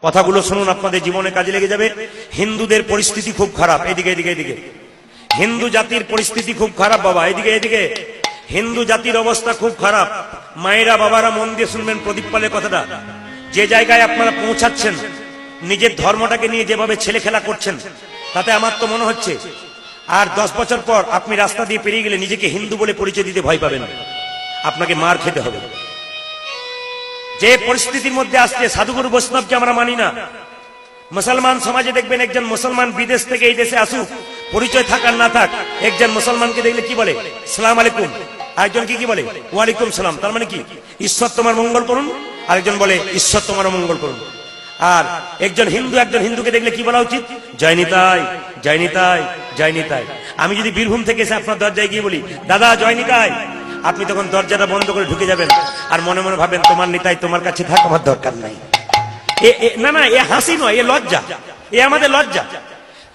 কথাগুলো শুনুন, আপনাদের জীবনে কাজে লেগে যাবে। হিন্দুদের পরিস্থিতি খুব খারাপ। এদিকে এদিকে এদিকে হিন্দু জাতির পরিস্থিতি খুব খারাপ বাবা। এদিকে এদিকে হিন্দু জাতির অবস্থা খুব খারাপ। মায়েরা বাবারা মন দিয়ে শুনবেন প্রদীপ পালের কথাটা। যে জায়গায় আপনারা পৌঁছাচ্ছেন, নিজের ধর্মটাকে নিয়ে যেভাবে ছেলে খেলা করছেন, তাতে আমার তো মনে হচ্ছে আর 10 বছর পর আপনি রাস্তা দিয়ে পেরিয়ে গেলে নিজেকে হিন্দু বলে পরিচয় দিতে ভয় পাবেন, আপনাকে মার খেতে হবে। যে পরিস্থিতির মধ্যে আসছে, সাধুগুরু বৈষ্ণবকে আমরা মানি না। মুসলমান সমাজে দেখবেন একজন মুসলমান বিদেশ থেকে এই দেশে আসুক, পরিচয় থাক আর না থাক, একজন মুসলমানকে দেখলে কি বলে? সালাম আলাইকুম। আরেকজন কি বলে? ওয়ালাইকুম সালাম। তার মানে কি? ঈশ্বর তোমার মঙ্গল করুন। আরেকজন বলে ঈশ্বর তোমার মঙ্গল করুন। আর একজন হিন্দুকে দেখলে কি বলা উচিত? জয় নিতাই, জয় নিতাই, জয় নিতাই। আমি যদি বীরভূম থেকে এসে আপনার দরজায় গিয়ে বলি দাদা জয় নিতাই, আপনি তখন দরজাটা বন্ধ করে ঢুকে যাবেন আর মনে মনে ভাবেন তোমার নিতাই তোমার কাছে থাক, আমার দরকার নাই। না না, এ হাসি নয়, এ লজ্জা, এ আমাদের লজ্জা।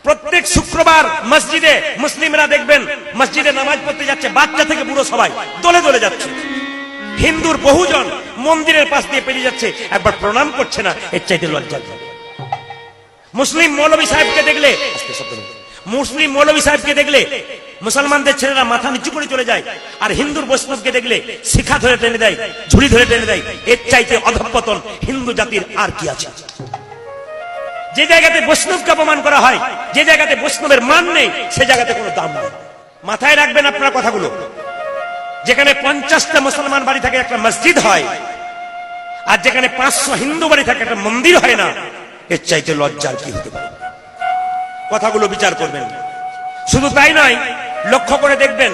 প্রত্যেক শুক্রবার মসজিদে মুসলিমরা দেখবেন মসজিদে নামাজ পড়তে যাচ্ছে, বাচ্চা থেকে বুড়ো সবাই দলে দলে যাচ্ছে। হিন্দুর বহুজন মন্দিরের পাশ দিয়ে পেরিয়ে যাচ্ছে, একবার প্রণাম করছে না, এর চাইতে লজ্জা। মুসলিম মৌলভী সাহেবকে দেখলে মুসলমানদের ছেলেরা মাথা নিচু করে চলে যায়, আর হিন্দুর বৈষ্ণবকে দেখলে শিখা ধরে টেনে দেয়, ঝুড়ি ধরে টেনে দেয়। এর চাইতে অধঃপতন হিন্দু জাতির আর কি আছে? যে জায়গাতে বৈষ্ণবকে অপমান করা হয়, যে জায়গাতে বৈষ্ণবের মান নেই, সে জায়গাতে কোনো দাম নেই। মাথায় রাখবেন আপনার কথাগুলো। যেখানে 50টা মুসলমান বাড়ি থাকে একটা মসজিদ হয়, আর যেখানে 500 হিন্দু বাড়ি থাকে একটা মন্দির হয় না, এর চাইতে লজ্জার কি হতে পারে? কথাগুলো বিচার করবেন। শুধু তাই নয়, লক্ষ্য করে দেখবেন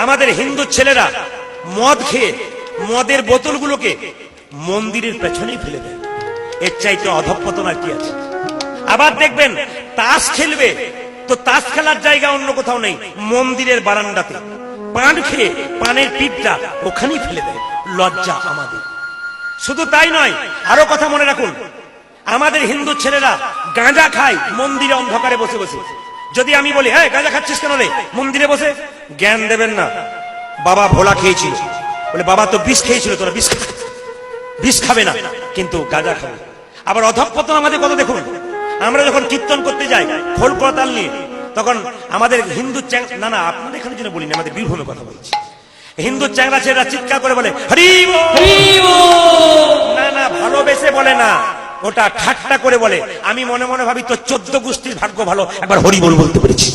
আমাদের হিন্দু ছেলেরা মদ খেয়ে মদের বোতলগুলোকে মন্দিরের পেছনেই ফেলে দেয়। এর চাইতে অধঃপতন আর কি আছে? আবার দেখবেন তাস খেলবে তো তাস খেলার জায়গা অন্য কোথাও নেই, মন্দিরের বারান্দাতে। পান খেয়ে পানের পিঠটা ওখানেই ফেলে দেয়। লজ্জা আমাদের। শুধু তাই নয়, আরো কথা মনে রাখুন, আমাদের হিন্দু ছেলেরা গাঁজা খায় মন্দিরে অন্ধকারে বসে বসে। যদি আমি বলি হ্যাঁ গাঁজা খাচ্ছিস কেন রে? মন্দিরে বসে জ্ঞান দেবেন না, বাবা ভোলা খেয়েছিল, বলে বাবা তো বিষ খেয়েছিল, তোরা বিষ খাবে না, কিন্তু গাঁজা খাবে। আবার অধঃপতন আমাদের কত দেখুন। আমরা যখন কীর্তন করতে যাই খোল করতাল নিয়ে, তখন আমাদের হিন্দু না না আপনাদের এখানে যেন বলিনি, আমাদের বীরভূমে কথা বলছি, হিন্দু চ্যাংরা ছেলেরা চিৎকার করে বলে হরি না না, ভালোবেসে বলে না, ওটা ঠাট্টা করে বলে। আমি মনে মনে ভাবি তো 14 গোষ্ঠীর ভাগ্য ভালো, একবার হরি বল বলতে পেরেছি।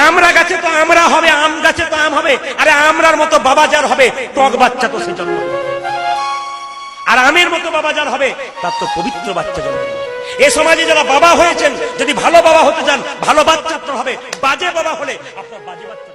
আমরা গাছে তো আমরা হবে, আম গাছে তো আম হবে। আরে আমরার মতো বাবা যার হবে, টক বাচ্চা তো সে জন্ম, আর আমের মতো বাবা যার হবে তার তো পবিত্র বাচ্চা জন্ম। এ সমাজে যারা বাবা হয়েছেন, যদি ভালো বাবা হতে চান, ভালো বাচ্চা তো হবে। বাজে বাবা হলে আপনার বাজে বাচ্চা।